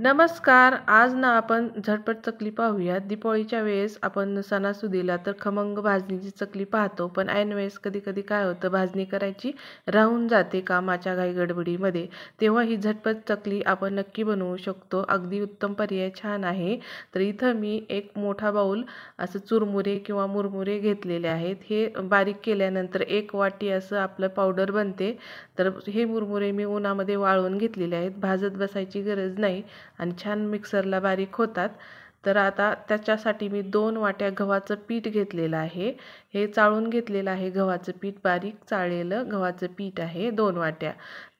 नमस्कार. आज ना आपण झटपट चकली पाहूया. दिवाळीच्या वेळेस आपण सणासुदीला तर खमंग भाजणीची चकली पाहतो, पण ऐन वेळेस कधी-कधी काय होतं, भाजणी करायची राहून जाते कामाच्या घाई-गडबडीमध्ये. तेव्हा ही झटपट चकली आपण नक्की बनवू शकतो. अगदी उत्तम पर्याय छान आहे. तर इथं मी एक मोठा बाऊल असं चुरमुरे किंवा मुरमुरे घेतलेले आहेत. हे बारीक केल्यानंतर 1 वाटी असं आपलं पावडर बनते. तर हे मुरमुरे मी उन्हामध्ये वाळवून घेतलेले आहेत. भाजत बसायची गरज नाही आणि छान मिक्सरला बारीक होतात. तर आता त्याच्यासाठी मी 2 वाट्या गव्हाचं पीठ घेतलेलं आहे. हे चाळून घेतलेलं आहे गव्हाचं पीठ, बारीक चाळलेलं गव्हाचं पीठ आहे 2 वाट्या.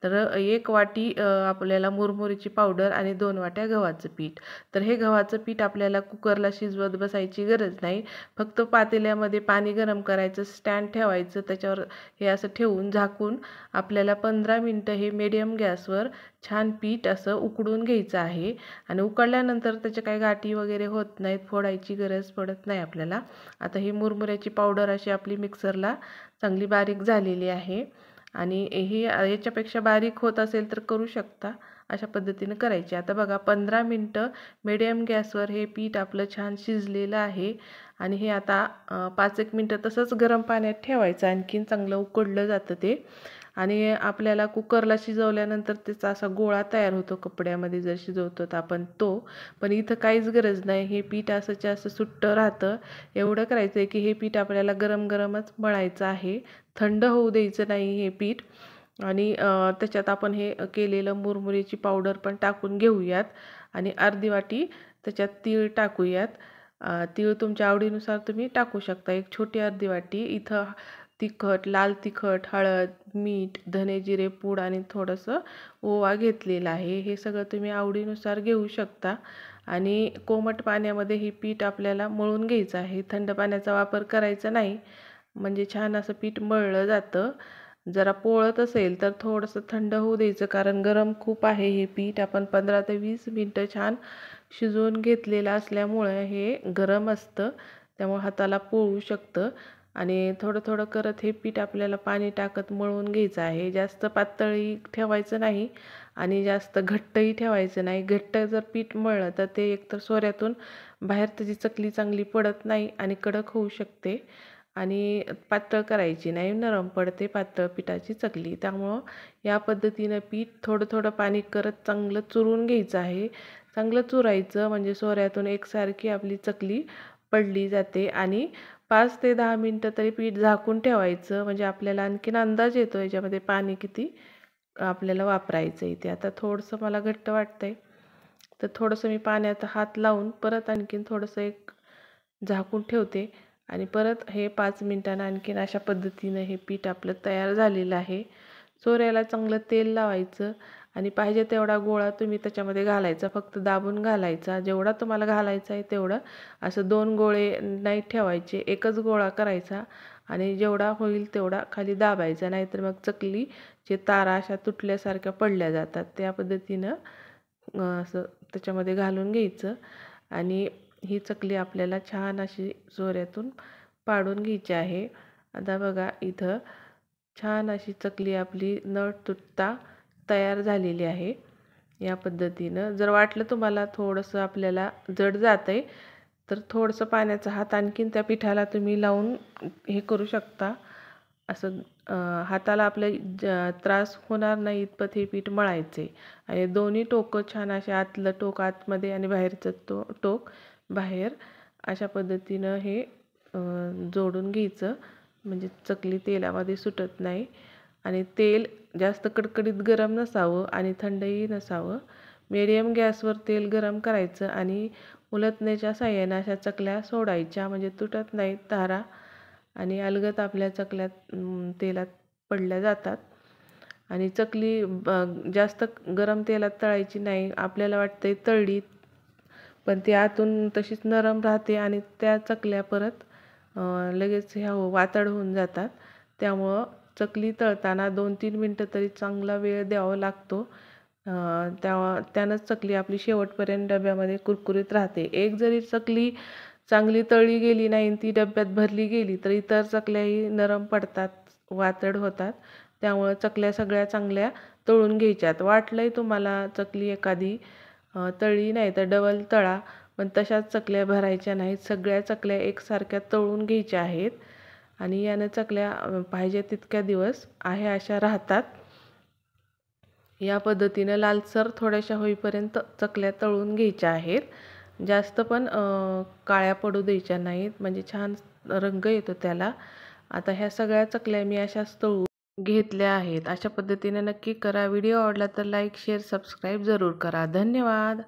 तर 1 वाटी आपल्याला मुरमुरीची पावडर आणि 2 वाट्या गव्हाचं पीठ. तर हे गव्हाचं पीठ आपल्याला कुकरला शिजवत बसायची गरज नाही. फक्त पातेल्यामध्ये पाणी गरम करायचं, स्टँड ठेवायचं, त्याच्यावर हे असं ठेवून झाकून आपल्याला 15 मिनिटं हे मीडियम गॅसवर छान पीठ असं उकडून घ्यायचं आहे. आणि उकळल्यानंतर त्याच्या काही गाठी वगैरे होत नाहीत, फोडायची गरज पडत नाही आपल्याला. आता ही मुरमुऱ्याची पावडर अशी आपली मिक्सरला चांगली बारीक झालेली आहे. आणि ही याच्यापेक्षा बारीक होत असेल तर करू शकता. अशा पद्धतीनं करायची. आता बघा 15 मिनिटं मीडियम गॅसवर हे पीठ आपलं छान शिजलेलं आहे. आणि हे आता 5-1 मिनिटं तसंच गरम पाण्यात ठेवायचं, आणखीन चांगलं उकडलं जातं ते. आणि आपल्याला कुकरला शिजवल्यानंतर त्याचा असा गोळा तयार होतो, कपड्यामध्ये जर शिजवतो तर आपण तो. पण इथं काहीच गरज नाही. हे पीठ असंच्या असं सुट्टं राहतं. एवढं करायचं आहे की हे पीठ आपल्याला गरम गरमच मळायचं आहे, थंड होऊ द्यायचं नाही हे पीठ. आणि त्याच्यात आपण हे केलेलं मुरमुरीची पावडर पण टाकून घेऊयात. आणि अर्धी वाटी त्याच्यात तीळ टाकूयात. तीळ तुमच्या आवडीनुसार तुम्ही टाकू शकता. एक छोटी अर्धी वाटी. इथं तिखट, लाल तिखट, हळद, मीठ, धने जिरे पूड आणि थोडंसं ओवा घेतलेला आहे. हे सगळं तुम्ही आवडीनुसार घेऊ शकता. आणि कोमट पाण्यामध्ये हे पीठ आपल्याला मळून घ्यायचं आहे. थंड पाण्याचा वापर करायचा नाही, म्हणजे छान असं पीठ मळलं जातं. जरा पोळत असेल तर थोडंसं थंड होऊ द्यायचं, कारण गरम खूप आहे हे पीठ. आपण 15 ते 20 मिनटं छान शिजवून घेतलेलं असल्यामुळं हे गरम असतं, त्यामुळे हाताला पोळू शकतं. आणि थोडं थोडं करत हे पीठ आपल्याला पाणी टाकत मळून घ्यायचं आहे. जास्त पातळही ठेवायचं नाही आणि जास्त घट्टही ठेवायचं नाही. घट्ट जर पीठ मळलं तर ते एकतर सोऱ्यातून बाहेर त्याची चकली चांगली पडत नाही आणि कडक होऊ शकते. आणि पातळ करायची नाही, नरम पडते पातळ पिठाची चकली. त्यामुळं या पद्धतीनं पीठ थोडं थोडं पाणी करत चांगलं चुरून घ्यायचं आहे. चांगलं चुरायचं म्हणजे सोऱ्यातून एकसारखी आपली चकली पडली जाते. आणि 5 ते 10 मिनटं तरी पीठ झाकून ठेवायचं, म्हणजे आपल्याला आणखीन अंदाज येतो याच्यामध्ये पाणी किती आपल्याला वापरायचं आहे ते. आता थोडंसं मला घट्ट वाटतंय, तर थोडंसं मी पाण्यात हात लावून परत आणखीन थोडंसं एक झाकून ठेवते. आणि परत हे 5 मिनिटांना आणखीन अशा पद्धतीनं हे पीठ आपलं तयार झालेलं आहे. सोऱ्याला चांगलं तेल लावायचं आणि पाहिजे तेवढा गोळा तुम्ही त्याच्यामध्ये घालायचा, फक्त दाबून घालायचा. जेवढा तुम्हाला घालायचा आहे तेवढं. असं 2 गोळे नाही ठेवायचे, एकच गोळा करायचा आणि जेवढा होईल तेवढा खाली दाबायचा. नाहीतर मग चकलीचे तारा अशा तुटल्यासारख्या पडल्या जातात. त्या पद्धतीनं असं त्याच्यामध्ये घालून घ्यायचं. आणि ही चकली आपल्याला छान अशी सोऱ्यातून पाडून घ्यायची आहे. आता बघा इथं छान अशी चकली आपली न तुटता तयार झालेली आहे. या पद्धतीनं जर वाटलं तुम्हाला थोडंसं आपल्याला जड जातंय, तर थोडंसं पाण्याचा हात आणखीन त्या पिठाला तुम्ही लावून हे करू शकता. असं हाताला आपल्या त्रास होणार नाही इतपत हे पीठ मळायचे. आणि दोन्ही टोकं छान असे, आतलं टोक आतमध्ये आणि बाहेरचं टोक बाहेर, अशा पद्धतीनं हे जोडून घ्यायचं, म्हणजे चकली तेलामध्ये सुटत नाही. आणि तेल जास्त कडकडीत गरम नसावं आणि थंडही नसावं. मीडियम गॅसवर तेल गरम करायचं आणि उलटण्याच्या साहाय्याने अशा चकल्या सोडायच्या, म्हणजे तुटत नाहीत तारा आणि अलगद आपल्या चकल्या तेलात पडल्या जातात. आणि चकली जास्त गरम तेलात तळायची नाही. आपल्याला वाटतंय तळली, पण ती आतून तशीच नरम राहते आणि त्या चकल्या परत लगेच ह्या वातड होऊन जातात. त्यामुळं चकली तळताना 2-3 मिनटं तरी चांगला वेळ द्यावा लागतो. त्यानंच चकली आपली शेवटपर्यंत डब्यामध्ये कुरकुरीत राहते. एक जरी चकली चांगली तळली गेली नाही आणि ती डब्यात भरली गेली तर इतर चकल्याही नरम पडतात, वातड होतात. त्यामुळं चकल्या सगळ्या चांगल्या तळून घ्यायच्यात. वाटलंय तुम्हाला चकली एखादी तळी नाही तर डबल तळा, पण तशाच चकल्या भरायच्या नाहीत. सगळ्या चकल्या एकसारख्या तळून घ्यायच्या आहेत आणि यानं चकल्या पाहिजे तितक्या दिवस आहे अशा राहतात. या पद्धतीनं लालसर थोड्याशा होईपर्यंत चकल्या तळून घ्यायच्या आहेत. जास्त पण काळ्या पडू द्यायच्या नाहीत, म्हणजे छान रंग येतो त्याला. आता ह्या सगळ्या चकल्या मी अशाच तळून घेतल्या आहेत. अशा पद्धतीने नक्की करा. व्हिडिओ आवडला तर लाईक, शेअर, सबस्क्राईब जरूर करा. धन्यवाद.